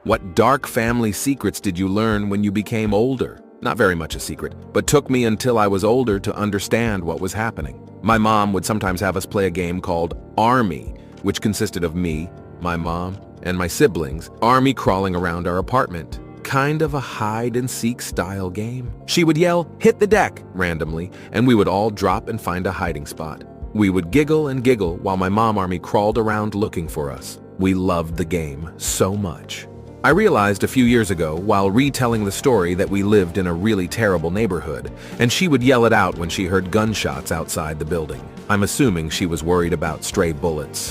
What dark family secrets did you learn when you became older? Not very much a secret, but took me until I was older to understand what was happening. My mom would sometimes have us play a game called Army, which consisted of me, my mom, and my siblings, army crawling around our apartment. Kind of a hide-and-seek style game. She would yell, "Hit the deck," randomly, and we would all drop and find a hiding spot. We would giggle and giggle while my mom army crawled around looking for us. We loved the game so much. I realized a few years ago, while retelling the story, that we lived in a really terrible neighborhood, and she would yell it out when she heard gunshots outside the building. I'm assuming she was worried about stray bullets.